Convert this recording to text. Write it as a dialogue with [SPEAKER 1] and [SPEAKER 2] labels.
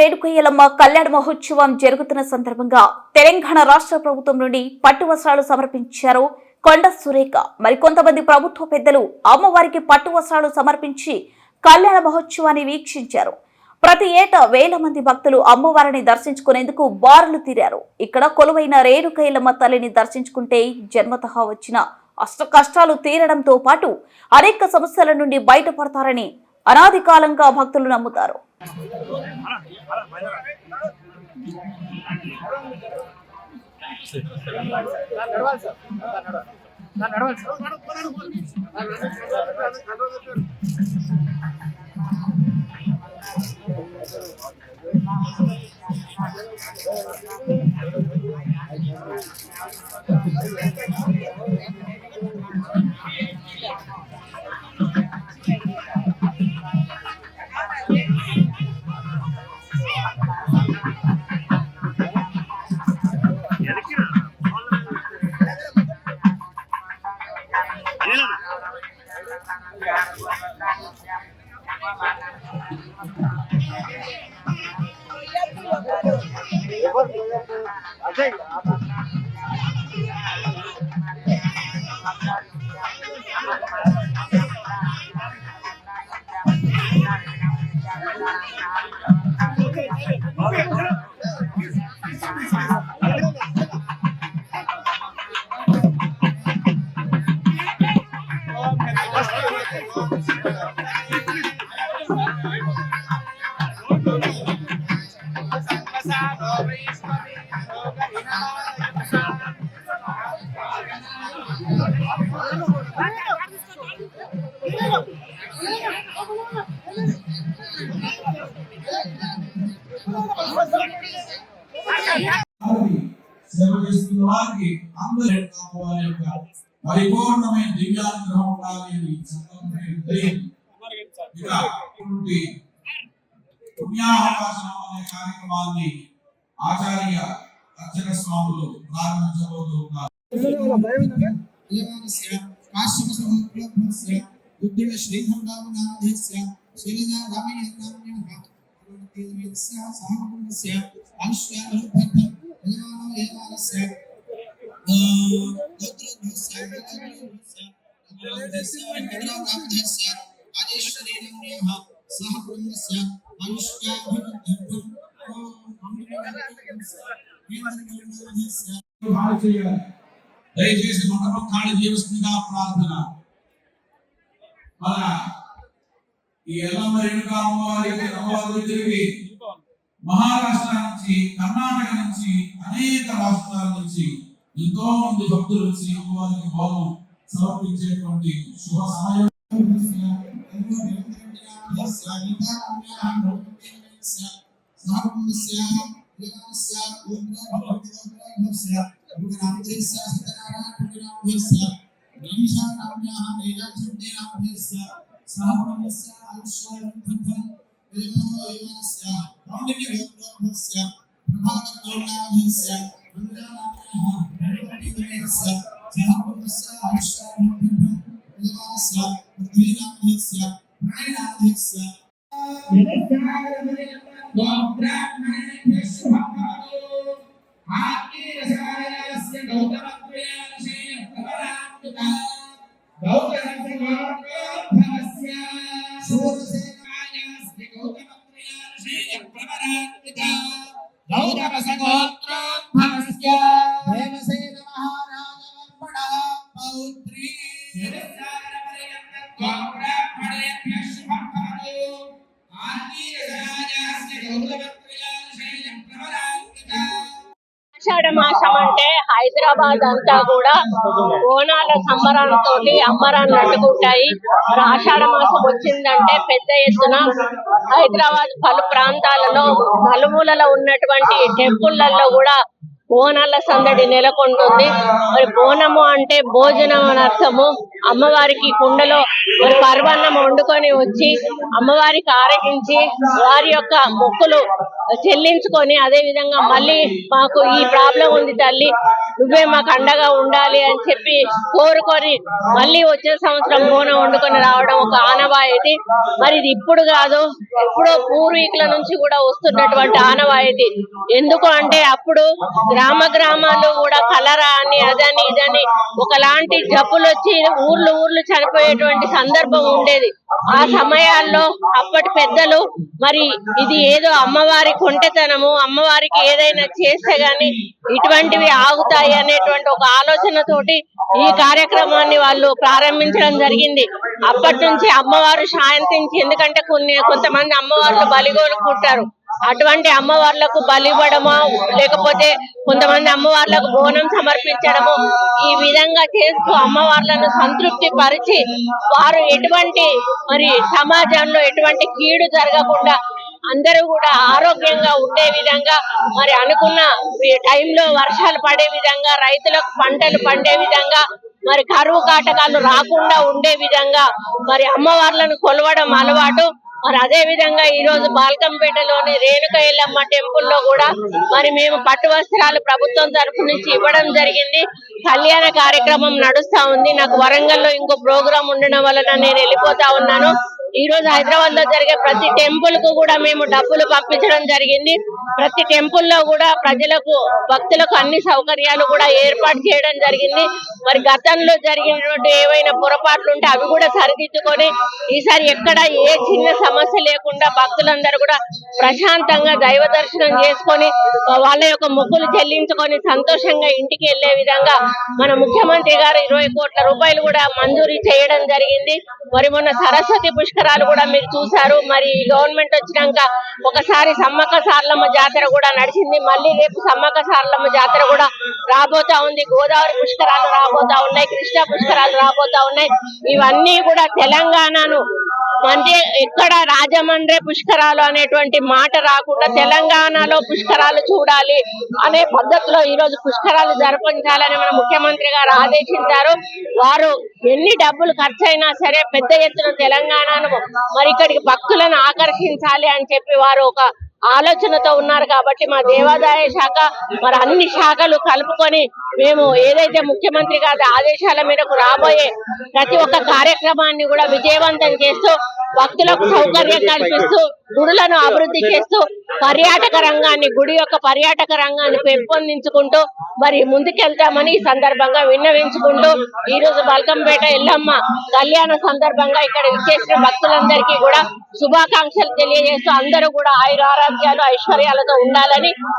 [SPEAKER 1] రేణుకయ్యలమ్మ కళ్యాణ మహోత్సవం జరుగుతున్న సందర్భంగా తెలంగాణ రాష్ట్ర ప్రభుత్వం నుండి పట్టు వస్త్రాలు సమర్పించారు కొండ సురేఖ. మరికొంతమంది ప్రభుత్వ పెద్దలు అమ్మవారికి పట్టు వస్త్రాలు సమర్పించి కళ్యాణ మహోత్సవాన్ని వీక్షించారు. ప్రతి ఏటా వేల మంది భక్తులు అమ్మవారిని దర్శించుకునేందుకు బారులు తీరారు. ఇక్కడ కొలువైన రేణుకయ్యలమ్మ తల్లిని దర్శించుకుంటే జన్మతః వచ్చిన అష్ట కష్టాలు తీరడంతో పాటు అనేక సమస్యల నుండి బయటపడతారని అనాది కాలంగా భక్తులు నమ్ముతారు.
[SPEAKER 2] పరిపూర్ణమైన దివ్యానుగ్రహం ఉండాలని పుణ్యావకాశం అనే కార్యక్రమాన్ని ఆచార్య అర్చక స్వాములు ప్రారంభించబోతూ ఉన్నారు. దయచేసి మండపం ఖాళీ చేయవలసిందిగా ప్రార్థన. మన ఈ ఎల్లమ్మ రేణుక అమ్మవారి తిరిగి మహారాష్ట్ర నుంచి, కర్ణాటక నుంచి, అనేక రాష్ట్రాల నుంచి ఎంతో మంది భక్తులు వచ్చి అమ్మవారికి హోమం సమర్పించేటువంటి శుభ సమయం.
[SPEAKER 3] ఆషాఢ మాసం అంటే హైదరాబాద్ అంతా కూడా బోనాల సంబరాలతో అమ్మరాన్ని అడ్డుకుంటాయి. ఆషాఢ మాసం వచ్చిందంటే పెద్ద ఎత్తున హైదరాబాద్ పలు ప్రాంతాలలో నలుమూలలో ఉన్నటువంటి టెంపుల్లలో కూడా బోనాల సందడి నెలకొంటుంది. మరి బోనము అంటే భోజనం అని అర్థము. అమ్మవారికి కుండలో మరి పర్వన్నం వండుకొని వచ్చి అమ్మవారికి ఆరగించి వారి యొక్క మొక్కులు చెల్లించుకొని అదే విధంగా మళ్ళీ మాకు ఈ ప్రాబ్లం ఉంది తల్లి, నువ్వే మాకు అండగా ఉండాలి అని చెప్పి కోరుకొని మళ్ళీ వచ్చే సంవత్సరం బోనం వండుకొని రావడం ఒక ఆనవాయితీ. మరి ఇది ఇప్పుడు కాదు, ఎప్పుడో పూర్వీకుల నుంచి కూడా వస్తున్నటువంటి ఆనవాయితీ. ఎందుకు అంటే అప్పుడు గ్రామాల్లో కూడా కలరా అని అదని ఇదని ఒకలాంటి జబ్బులు వచ్చి ఊర్లు చనిపోయేటువంటి సందర్భం ఉండేది. ఆ సమయాల్లో అప్పటి పెద్దలు మరి ఇది ఏదో అమ్మవారి కొంటెతనము, అమ్మవారికి ఏదైనా చేస్తే గాని ఇటువంటివి ఆగుతాయి అనేటువంటి ఒక ఆలోచనతోటి ఈ కార్యక్రమాన్ని వాళ్ళు ప్రారంభించడం జరిగింది. అప్పటి నుంచి అమ్మవారు శాంతించి, ఎందుకంటే కొంతమంది అమ్మవార్లు బలిగోలుకుంటారు, అటువంటి అమ్మవార్లకు బలి ఇవ్వడమో లేకపోతే కొంతమంది అమ్మవార్లకు బోనం సమర్పించడము, ఈ విధంగా చేస్తూ అమ్మవార్లను సంతృప్తి పరిచి వారు ఎటువంటి మరి సమాజంలో ఎటువంటి కీడు జరగకుండా అందరూ కూడా ఆరోగ్యంగా ఉండే విధంగా, మరి అనుకున్న టైంలో వర్షాలు పడే విధంగా, రైతులకు పంటలు పండే విధంగా, మరి కరువు కాటకాలు రాకుండా ఉండే విధంగా మరి అమ్మవార్లను కొలవడం అలవాటు. మరి అదే విధంగా ఈ రోజు బాల్కంపేటలోని రేణుక ఎల్లమ్మ టెంపుల్ లో కూడా మరి మేము పట్టు వస్త్రాలు ప్రభుత్వం తరఫు నుంచి ఇవ్వడం జరిగింది. కళ్యాణ కార్యక్రమం నడుస్తా ఉంది. నాకు వరంగల్లో ఇంకో ప్రోగ్రాం ఉండడం వలన నేను వెళ్ళిపోతా ఉన్నాను. ఈ రోజు హైదరాబాద్ లో జరిగే ప్రతి టెంపుల్ కు కూడా మేము డబ్బులు పంపించడం జరిగింది. ప్రతి టెంపుల్ లో కూడా ప్రజలకు భక్తులకు అన్ని సౌకర్యాలు కూడా ఏర్పాటు చేయడం జరిగింది. మరి గతంలో జరిగినటువంటి ఏవైనా పొరపాట్లు ఉంటే అవి కూడా సరిదిద్దుకొని ఈసారి ఎక్కడ ఏ చిన్న సమస్య లేకుండా భక్తులందరూ కూడా ప్రశాంతంగా దైవ దర్శనం చేసుకొని వాళ్ళ యొక్క మొక్కులు చెల్లించుకొని సంతోషంగా ఇంటికి వెళ్లే విధంగా మన ముఖ్యమంత్రి గారు 20 కోట్ల రూపాయలు కూడా మంజూరీ చేయడం జరిగింది. మరి మొన్న సరస్వతి పుష్కరాలు కూడా మీరు చూశారు. మరి గవర్నమెంట్ వచ్చినాక ఒకసారి సమ్మక్క సారలమ్మ జాతర కూడా నడిచింది. మళ్ళీ రేపు సమ్మక్క సారలమ్మ జాతర కూడా రాబోతా ఉంది. గోదావరి పుష్కరాలు రాబోతా ఉన్నాయి, కృష్ణా పుష్కరాలు రాబోతా ఉన్నాయి. ఇవన్నీ కూడా తెలంగాణను అంటే ఎక్కడ రాజమండ్రి పుష్కరాలు అనేటువంటి మాట రాకుండా తెలంగాణలో పుష్కరాలు చూడాలి అనే పద్ధతిలో ఈ రోజు పుష్కరాలు జరిపించాలని మన ముఖ్యమంత్రి గారు ఆదేశించారు. వారు ఎన్ని డబ్బులు ఖర్చు అయినా సరే పెద్ద ఎత్తున తెలంగాణను మరి ఇక్కడికి భక్తులను ఆకర్షించాలి అని చెప్పి వారు ఒక ఆలోచనతో ఉన్నారు. కాబట్టి మా దేవాదాయ శాఖ మరి అన్ని శాఖలు కలుపుకొని మేము ఏదైతే ముఖ్యమంత్రి గారి ఆదేశాల మేరకు రాబోయే ప్రతి ఒక్క కార్యక్రమాన్ని కూడా విజయవంతం చేస్తూ భక్తులకు సౌకర్యం కల్పిస్తూ గుడులను అభివృద్ధి చేస్తూ పర్యాటక రంగాన్ని, గుడి యొక్క పర్యాటక రంగాన్ని పెంపొందించుకుంటూ మరి ముందుకెళ్తామని ఈ సందర్భంగా విన్నవించుకుంటూ ఈ రోజు బాల్కంపేట ఎల్లమ్మ కళ్యాణ సందర్భంగా ఇక్కడ విచ్చేసిన భక్తులందరికీ కూడా శుభాకాంక్షలు తెలియజేస్తూ అందరూ కూడా ఆయురారోగ్యాలు ఐశ్వర్యాలతో ఉండాలని